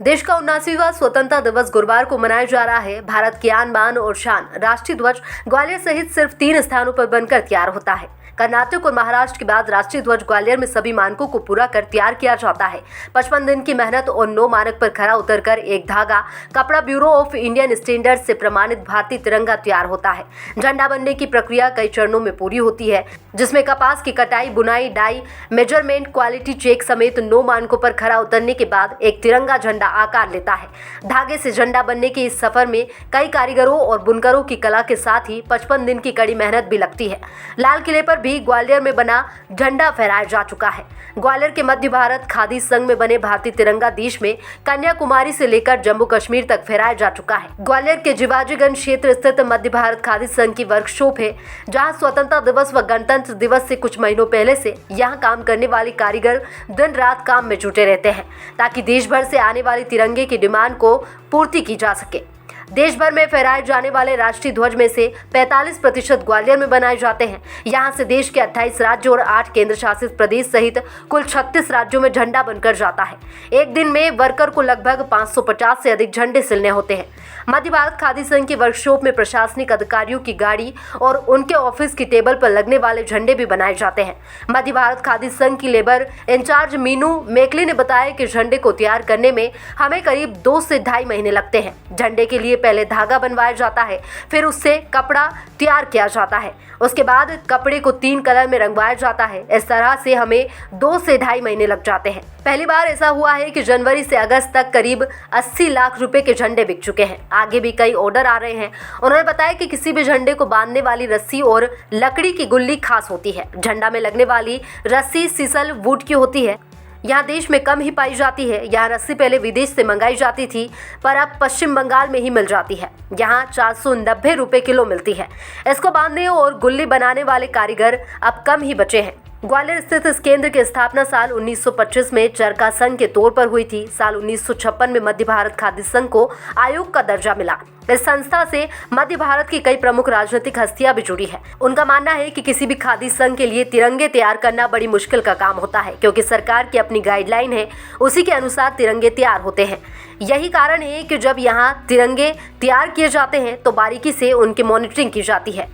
देश का 79वां स्वतंत्रता दिवस गुरुवार को मनाया जा रहा है। भारत की आन बान और शान राष्ट्रीय ध्वज ग्वालियर सहित सिर्फ 3 स्थानों पर बनकर तैयार होता है। कर्नाटक और महाराष्ट्र के बाद राष्ट्रीय ध्वज ग्वालियर में सभी मानकों को पूरा कर तैयार किया जाता है। 55 दिन की मेहनत और 9 मानक पर खरा उतरकर एक धागा कपड़ा ब्यूरो ऑफ इंडियन स्टैंडर्ड से प्रमाणित भारतीय तिरंगा तैयार होता है। झंडा बनने की प्रक्रिया कई चरणों में पूरी होती है, जिसमें कपास की कटाई, बुनाई, डाई, मेजरमेंट, क्वालिटी चेक समेत 9 मानकों पर खरा उतरने के बाद एक तिरंगा झंडा आकार लेता है। धागे से झंडा बनने के इस सफर में कई कारीगरों और बुनकरों की कला के साथ ही 55 दिन की कड़ी मेहनत भी लगती है। लाल किले पर भी ग्वालियर में बना झंडा फहराया जा चुका है। ग्वालियर के मध्य भारत खादी संघ में बने भारतीय तिरंगा देश में कन्याकुमारी से लेकर जम्मू कश्मीर तक फहराया जा चुका है। ग्वालियर के जिवाजीगंज क्षेत्र स्थित मध्य भारत खादी संघ की वर्कशॉप है, जहां स्वतंत्रता दिवस व गणतंत्र दिवस से कुछ महीनों पहले से यहां काम करने वाले कारीगर दिन रात काम में जुटे रहते हैं, ताकि देश भर से आने वाली तिरंगे की डिमांड को पूर्ति की जा सके। देश भर में फहराए जाने वाले राष्ट्रीय ध्वज में से 45% ग्वालियर में बनाए जाते हैं। यहां से देश के 28 राज्यों और 8 केंद्र शासित प्रदेश सहित कुल 36 राज्यों में झंडा बनकर जाता है। एक दिन में वर्कर को लगभग 550 से अधिक झंडे सिलने होते हैं। मध्य भारत खादी संघ की वर्कशॉप में प्रशासनिक अधिकारियों की गाड़ी और उनके ऑफिस की टेबल पर लगने वाले झंडे भी बनाए जाते हैं। मध्य भारत खादी संघ की लेबर इंचार्ज मीनू मेकली ने बताया कि झंडे को तैयार करने में हमें करीब 2 से 2.5 महीने लगते हैं। झंडे के लिए पहले धागा बनवाया जाता है, फिर उससे कपड़ा तैयार किया जाता है। उसके बाद कपड़े को 3 कलर में रंगवाया जाता है। इस तरह से हमें 2 से 2.5 महीने लग जाते हैं। पहली बार ऐसा हुआ है कि जनवरी से अगस्त तक करीब 80 लाख रुपए के झंडे बिक चुके हैं। आगे भी कई ऑर्डर आ रहे हैं। उन्होंने बताया कि किसी भी झंडे को बांधने वाली रस्सी और लकड़ी की गुल्ली खास होती है। झंडा में लगने वाली रस्सी सीसल वुड की होती है। यहाँ देश में कम ही पाई जाती है। यहाँ रस्सी पहले विदेश से मंगाई जाती थी, पर अब पश्चिम बंगाल में ही मिल जाती है। यहाँ 490 रुपए किलो मिलती है। इसको बांधने और गुल्ली बनाने वाले कारीगर अब कम ही बचे हैं। ग्वालियर स्थित इस केंद्र की स्थापना साल 1925 में चरखा संघ के तौर पर हुई थी। साल 1956 में मध्य भारत खादी संघ को आयोग का दर्जा मिला। इस संस्था से मध्य भारत की कई प्रमुख राजनीतिक हस्तियां भी जुड़ी है। उनका मानना है कि किसी भी खादी संघ के लिए तिरंगे तैयार करना बड़ी मुश्किल का काम होता है, क्योंकि सरकार की अपनी गाइडलाइन है, उसी के अनुसार तिरंगे तैयार होते हैं। यही कारण है कि जब यहाँ तिरंगे तैयार किए जाते हैं तो बारीकी से उनकी मॉनिटरिंग की जाती है।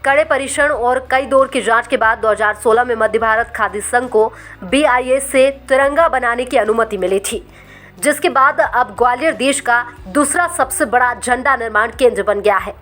कड़े परीक्षण और कई दौर की जांच के बाद 2016 में मध्य भारत खादी संघ को BIS से तिरंगा बनाने की अनुमति मिली थी, जिसके बाद अब ग्वालियर देश का दूसरा सबसे बड़ा झंडा निर्माण केंद्र बन गया है।